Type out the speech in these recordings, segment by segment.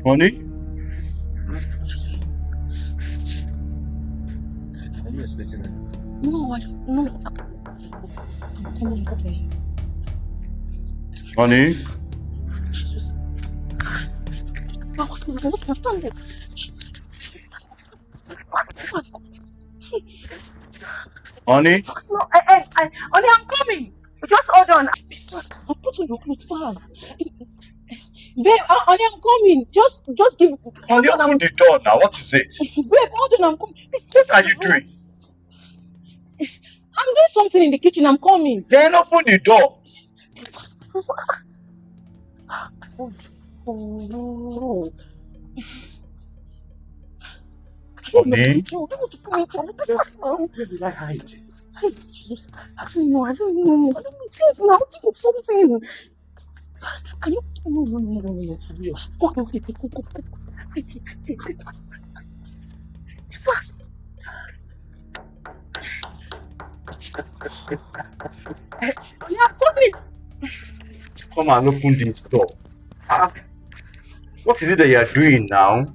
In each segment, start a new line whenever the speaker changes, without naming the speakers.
Honey?
Are you expecting it?
No, I don't. No. Come on, okay.
Honey?
Jesus. What's my standard? Fast.
Honey?
No, honey, I'm coming. Just hold on. Be fast. I'm putting your clothes fast. Babe, honey, I'm coming. Just give.
Honey, open the door now. What is it?
Babe, hold on, I'm coming.
What are you doing?
I'm doing something in the kitchen. I'm coming.
Then open the door.
Be fast. Oh.
Honey?
You don't want to come in trouble. Be fast now.
Where did I hide?
Hey, Jesus. I don't know. Think now. Think of something. Can you? No. Okay. Go. Take fast. Fast. Yeah, coming.
Come and open this door. What is it that you are doing now?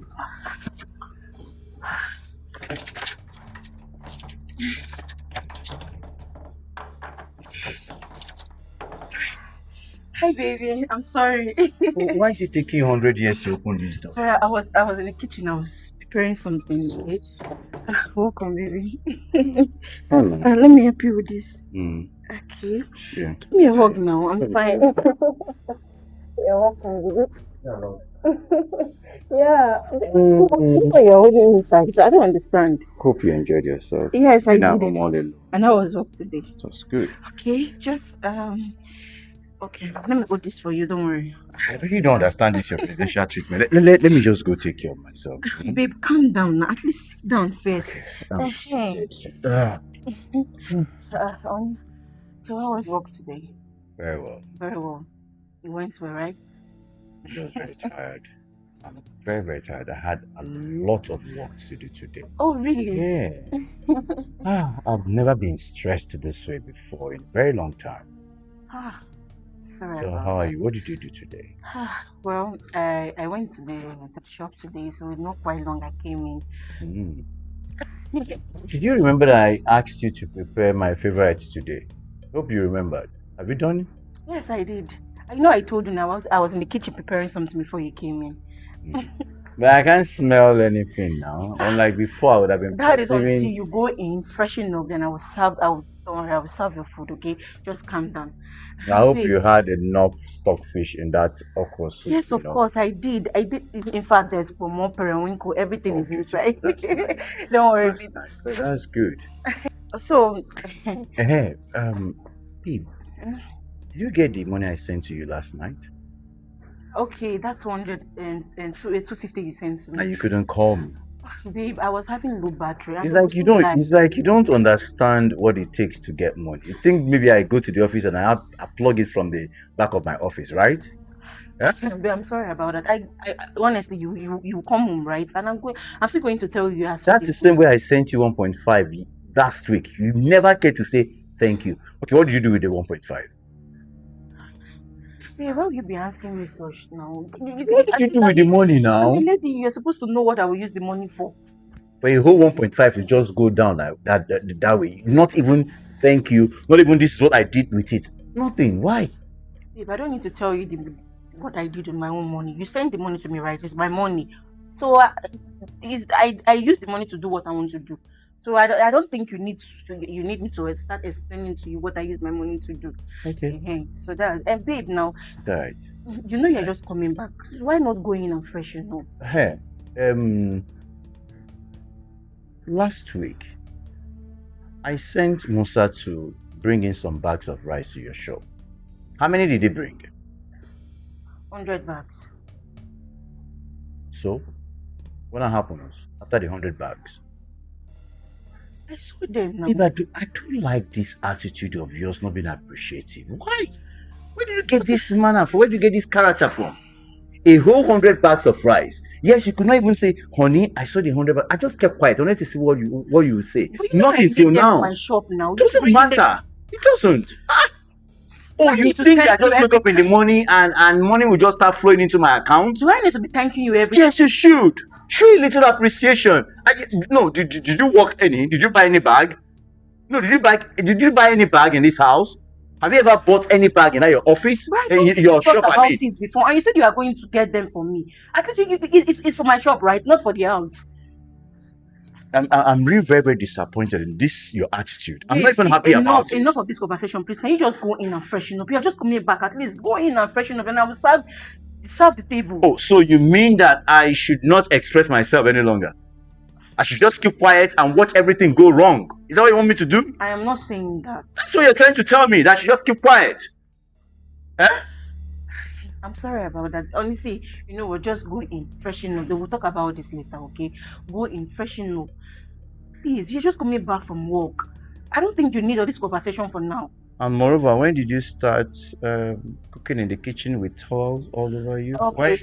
Hi, baby. I'm sorry.
Why is it taking 100 years to open this door?
Sorry, I was in the kitchen. I was preparing something. Okay? Welcome, baby. Let me help you with this. Okay.
Yeah.
Give me a hug now. I'm fine. You're welcome, baby. Yeah. You're holding me tight. I don't understand.
Hope you enjoyed yourself.
Yes, I did.
I'm all alone.
And how was work today?
That's good.
Okay, just okay, let me hold this for you, don't worry.
I really don't understand this your presidential treatment. Let me just go take care of myself.
Babe, calm down now. At least sit down first.
Okay.
So how was work today?
Very well.
Very well. You went well, right?
I was very tired. I'm very, very tired. I had a lot of work to do today.
Oh, really?
Yeah. I've never been stressed this way before in a very long time.
Sorry.
So how are you? What did you do today?
Well, I went to the shop today, so it's not quite long I came in.
Did you remember that I asked you to prepare my favorite today? Hope you remembered. Have you done it?
Yes, I did. I know I told you now. I was in the kitchen preparing something before you came in.
But I can't smell anything now. Unlike before, I would have been.
That is until you go in, freshen up, then I will serve your food. Okay, just calm down.
I hope you had enough stockfish in that okra soup.
Yes, of course I did. In fact, there's more periwinkle. Everything is inside. Don't worry.
That's nice. So that's good.
So,
babe, did you get the money I sent to you last night?
Okay, that's 250 you sent to me.
And you couldn't call me.
Babe, I was having low battery.
It's like you don't understand what it takes to get money. You think maybe I go to the office and I plug it from the back of my office, right?
Yeah? Babe, I'm sorry about that. I honestly, you come home, right? And I'm still going to tell you.
That's the same way I sent you 1.5 last week. You never get to say thank you. Okay, what did you do with the 1.5?
Babe, why will you be asking me such now?
What did you do with the money now?
Lady, you're supposed to know what I will use the money for.
For a whole 1.5 to just go down like that way. Not even thank you. Not even this is what I did with it. Nothing. Why?
Babe, I don't need to tell you what I did with my own money. You sent the money to me, right? It's my money. So I use the money to do what I want to do. So I don't think you need me to start explaining to you what I use my money to do.
Okay.
So and babe, now
Right.
You know you're just coming back. Why not go in and freshen up?
Hey, last week I sent Musa to bring in some bags of rice to your shop. How many did he bring?
100 bags.
So, what happens after the 100 bags?
I saw them now.
I don't like this attitude of yours not being appreciative. Why? Where did you get this manner from? Where did you get this character from? A whole 100 bags of rice. Yes, you could not even say, honey, I saw the 100 bags. I just kept quiet. I wanted to see what you would say.
But
not until now.
My shop now.
It doesn't matter. It doesn't. Oh,
I
you
need to
think I
thank you
just wake
every
up in the
time.
morning and money will just start flowing into my account?
Do I need to be thanking you every
Yes, you should. Show a little appreciation. No, did you work any? Did you buy any bag? No, did you buy any bag in this house? Have you ever bought any bag in your office?
But I
In
think we
your
discussed
shop, I
about
mean.
it before, and you said you are going to get them for me. At least it's for my shop, right? Not for the house.
I'm really very, very disappointed in this your attitude. I'm not
Babe,
even
see,
happy about it.
enough of this conversation, please. Can you just go in and freshen up? You're just coming back. At least go in and freshen up, and I will serve the table.
Oh, so you mean that I should not express myself any longer? I should just keep quiet and watch everything go wrong? Is that what you want me to do?
I am not saying that.
That's what you're trying to tell me, that I should just keep quiet. Eh?
I'm sorry about that. Honestly, you know what? Just go in, freshen up. Then we'll talk about this later, okay? Go in, freshen up. Please, you're just coming back from work. I don't think you need all this conversation for now.
And moreover, when did you start cooking in the kitchen with towels all over you?
Okay,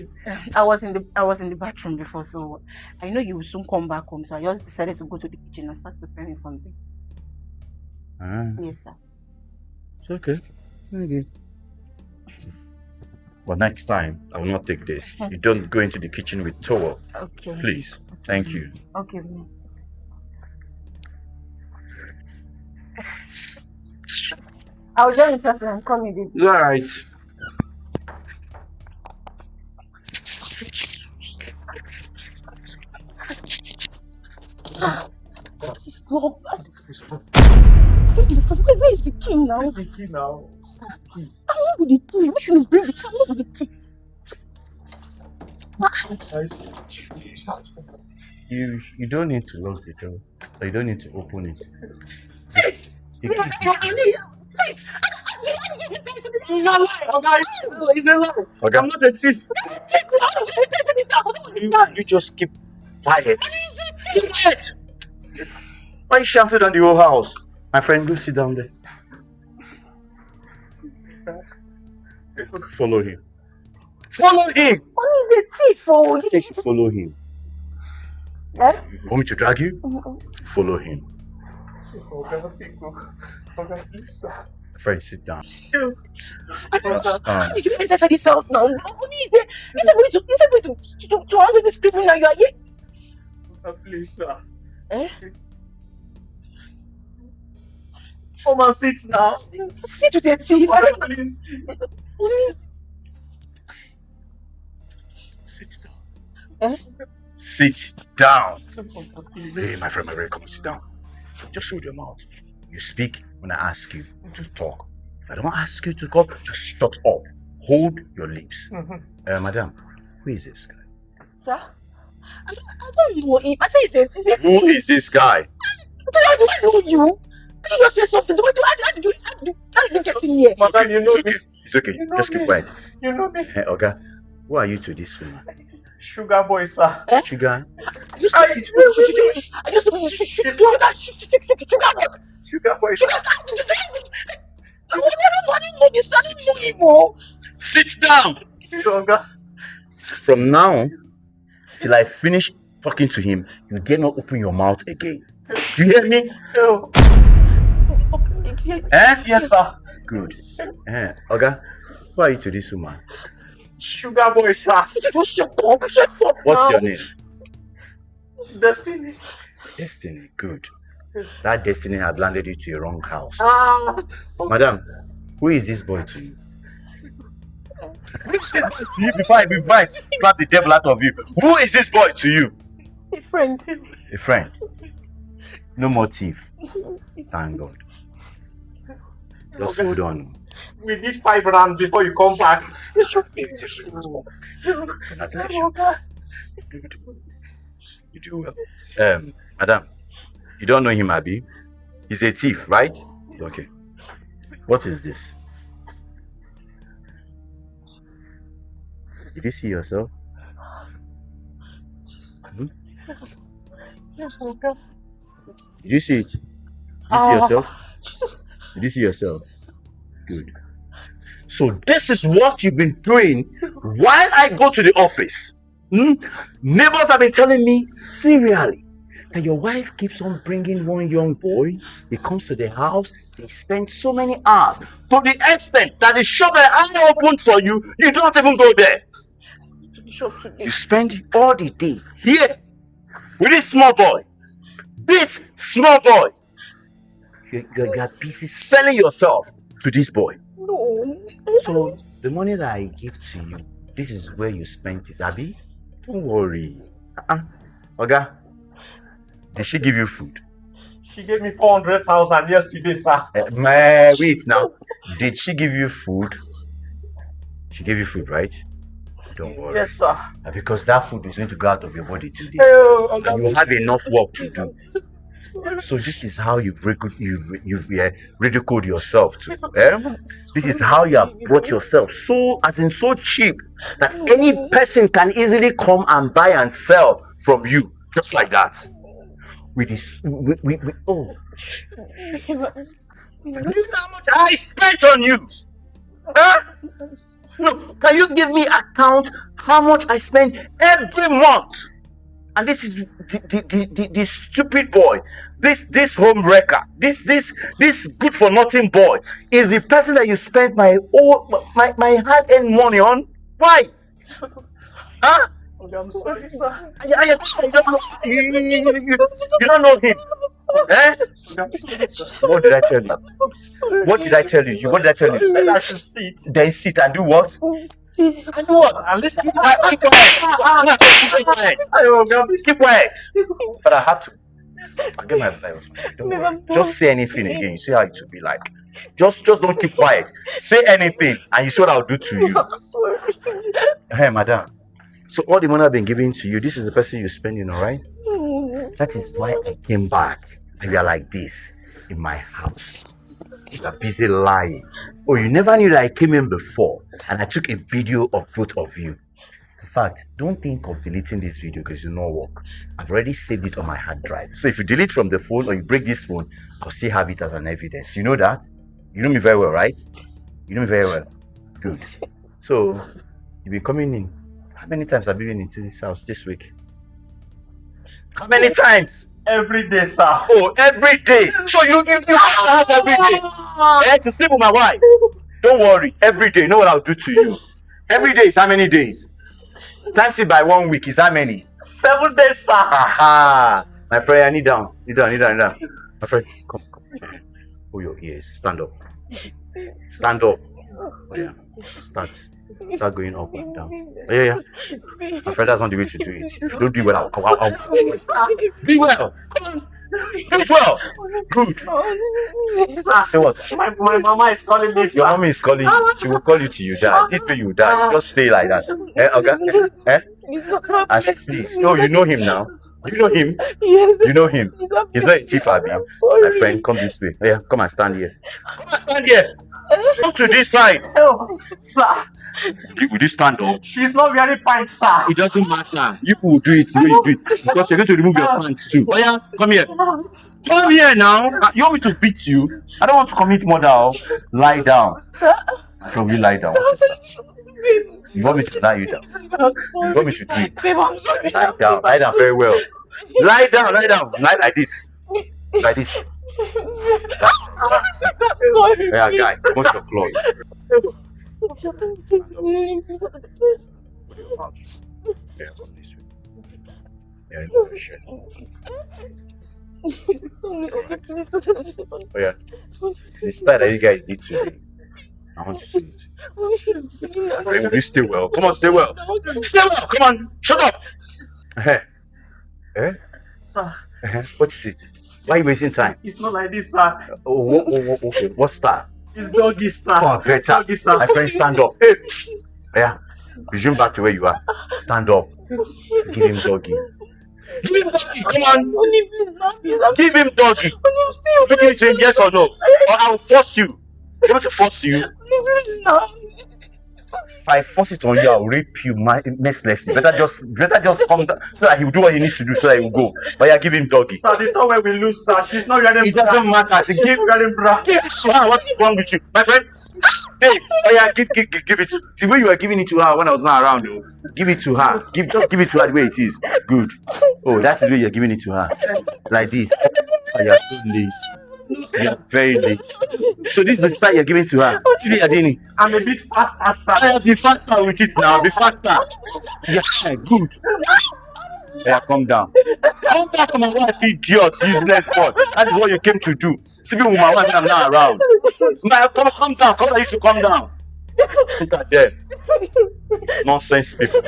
I was in the bathroom before, so I know you will soon come back home. So I just decided to go to the kitchen and start preparing something. Yes, sir.
It's okay. Okay. But next time, I will not take this. You don't go into the kitchen with towel.
Okay.
Please. Thank you.
Okay. I'll join you after I'm coming, baby.
It's alright.
He's locked. Where is the key now?
Where's the key now?
I'm not with the key. Which one is bring the key? I'm not with the key.
You don't need to lock the door. Or you don't need to open it.
Sis!
The key-
Sis!
He's a lie, okay? He's a lie.
Okay.
I'm not a thief.
You just keep quiet. Keep quiet. Why you shouting on the whole house? My friend, go sit down there. Follow him. Follow him!
What is a thief? Oh,
I said you follow him.
Yeah?
You want me to drag you? Follow him.
Okay, please, sir.
Friend, sit down.
How did you enter this house now? What is there? Is it going to handle this criminal? You are here?
Please, sir.
Eh?
Come and sit now.
Sit with the thief.
Please.
Sit down.
Eh?
Sit down. Hey, my friend, come and sit down. Just hold your mouth. You speak when I ask you to talk. If I don't ask you to talk, just shut up. Hold your lips. Madam, who is this guy?
Sir? I don't know him. I say he's a thief.
Who is this guy?
Do I know you? Can you just say something? How did you get in here?
Madam, you know me.
It's okay.
You know
Just keep
me.
quiet.
You know me.
Hey, Oga, who are you to this woman?
Sugar boy, sir.
Sugar?
I used to be sugar
Sugar boy, sir.
Sit down!
Sugar.
From now till I finish talking to him, you dare not open your mouth again. Do you hear me?
Oh.
Eh?
Yes, sir.
Good. Oga, who are you to this woman?
Sugar boy, sir.
Shut up.
What's your name?
Destiny.
Destiny. Good. That destiny had landed you to a wrong house.
Madam.
Madam, who is this boy to you? Before I slap the devil out of you, who is this boy to you?
A friend.
A friend. No more thief. Thank God. Just
Okay.
hold on.
We did 5 rounds before you come back.
Beautiful. Congratulations. Good. You do well. Madam, you don't know him, Abby? He's a thief, right? Okay. What is this? Did you see yourself?
Yes, okay.
Did you see it? Did you see yourself? Did you see yourself? Good. So this is what you've been doing while I go to the office. Neighbors have been telling me serially And your wife keeps on bringing one young boy. He comes to the house. They spend so many hours to the extent that the shop that I opened for you, you don't even go there.
To the shop today.
You spend all the day here with this small boy. This small boy. You are busy selling yourself to this boy.
No.
So the money that I give to you, this is where you spent it, Abby. Don't worry. Oga, did she give you food?
She gave me 400,000 yesterday, sir.
Wait now. Did she give you food? She gave you food, right? Don't worry.
Yes, sir.
Because that food is going to go out of your body today.
Oh,
And you have enough work to do. So this is how you've ridiculed yourself too. This is how you have brought yourself so cheap that any person can easily come and buy and sell from you just like that. With this, oh, do you know how much I spent on you? No, can you give me account how much I spend every month? And this is the stupid boy, this home wrecker, this good for nothing boy is the person that you spent my hard-earned money on. Why? Huh?
I'm sorry, sir.
You don't know him. Eh? What did I tell you? What did I tell you? What did I tell you?
You said I should sit.
Then sit and do what? And do what?
And listen.
Keep quiet. Keep quiet. But I have to. I'll get my Bible. Don't worry. Just say anything again. You see how it will be like. Just don't keep quiet. Say anything, and you see what I'll do to you. Hey, madam. So all the money I've been giving to you, this is the person you're spending, all right? That is why I came back. And you are like this in my house. You are busy lying. Oh, you never knew that I came in before, and I took a video of both of you. In fact, don't think of deleting this video because it will not work. I've already saved it on my hard drive. So if you delete from the phone or you break this phone, I'll still have it as an evidence. You know that? You know me very well, right? You know me very well. Good. So you've been coming in. How many times have you been into this house this week? How many times?
Every day, sir.
Oh, every day. So you come to the house every day. To sleep with my wife. Don't worry. Every day. You know what I'll do to you? Every day is how many days? Times it by 1 week is how many?
7 days, sir.
Aha. My friend, I kneel down. Kneel down. My friend, come. Hold your ears. Stand up. Stand up. Oh, yeah. Start going up and down. Oh, yeah. My friend, that's not the way to do it. If you don't do well, I'll be well. Come on. Do it well. Good. Say what?
My mama is calling me, sir.
Your mommy is calling you. She will call you till you die. If you die, just stay like that. Okay? Please. No, you know him now. You know him?
Yes.
You know him? He's not a thief, Abby. My friend, come this way. Yeah, come and stand here. Come and stand here. Come to this side.
Oh, sir.
Will you stand up?
She's not wearing pants, sir.
It doesn't matter. You will do it the way you do it. Because you're going to remove your pants too. Oh yeah, come here. Come here now. You want me to beat you? I don't want to commit murder. Lie down.
Sir.
So you lie down. You want me to lie you down? You want me to do it?
Babe, I'm sorry.
Lie down very well. Lie down. Lie like this. Like this. That's it.
Sorry.
Yeah, guy, go to the floor. Yeah, come this way. Yeah, oh yeah. The style that you guys did today. I want to see it. Will you stay well? Come on, stay well. Stay well. Come on, shut up.
Sir.
What is it? Why are you wasting time?
It's not like this, sir.
Okay. What style?
It's doggy, sir.
Oh, better.
Doggy, sir.
My friend, stand up. Hey. Yeah. Resume back to where you are. Stand up. Give him doggy. Give him doggy. Come on.
Honey, please, no, please.
Give him doggy. Give it to him, yes or no? Or I'll force you. You want to force you?
Please, no.
If I force it on you, I'll rape you mercilessly. Better just come down so that he will do what he needs to do so that he will go. But yeah, give him doggy.
Sir, the time when we lose, sir, she's not wearing
It doesn't matter.
She's not wearing bra.
Give it to her. What's wrong with you, my friend? Hey, oh yeah, give it. The way you were giving it to her when I was not around, though. Give it to her. Just give it to her the way it is. Good. Oh, that's the way you're giving it to her. Like this. Oh, you're so lazy. You're very late. So this is the style you're giving to her. See you're doing it.
I'm a bit faster, sir.
I'll be faster with it now. Be faster. Yeah, good. Yeah, calm down. Calm down for my wife, idiot, useless boy. That is what you came to do. Sleeping with my wife when I'm not around. Calm down. Call you to calm down. Look at them. Nonsense people.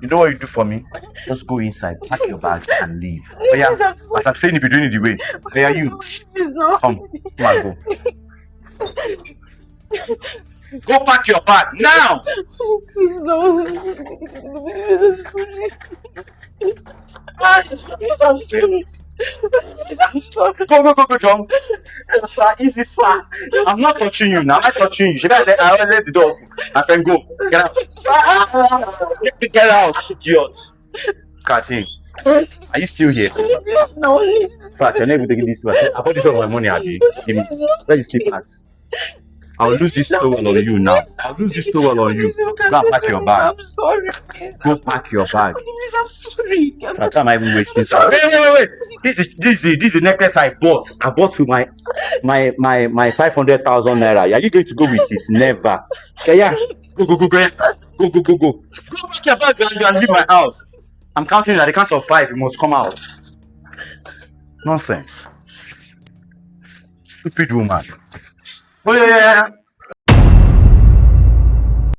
You know what you do for me? Just go inside, pack your bag, and leave. But yeah, as I'm saying, you be doing it the way. Where are you? Come and go. Go pack your bag now.
Please no. I'm sorry. I'm sorry.
Go, John.
Sir, easy, sir.
I'm not touching you now. I'm not touching you. Should I already let the door open? My friend, go. Get out. Get out, idiot. Cut him. Are you still here?
Please no.
In fact, you're never taking this to I bought this on my money, Abby. Give me. Where's the slippers? I'll lose this towel on you now. I'll lose this towel on you. Go and pack your bag.
I'm sorry. Please.
Go pack your bag.
Please, I'm sorry.
What am I even wasting time? Wait. This is the necklace I bought. I bought with my 500,000 naira. Are you going to go with it? Never. Okay, yeah. Go. Go pack your bags and leave my house. I'm counting at the count of 5. You must come out. Nonsense. Stupid woman. Oh yeah.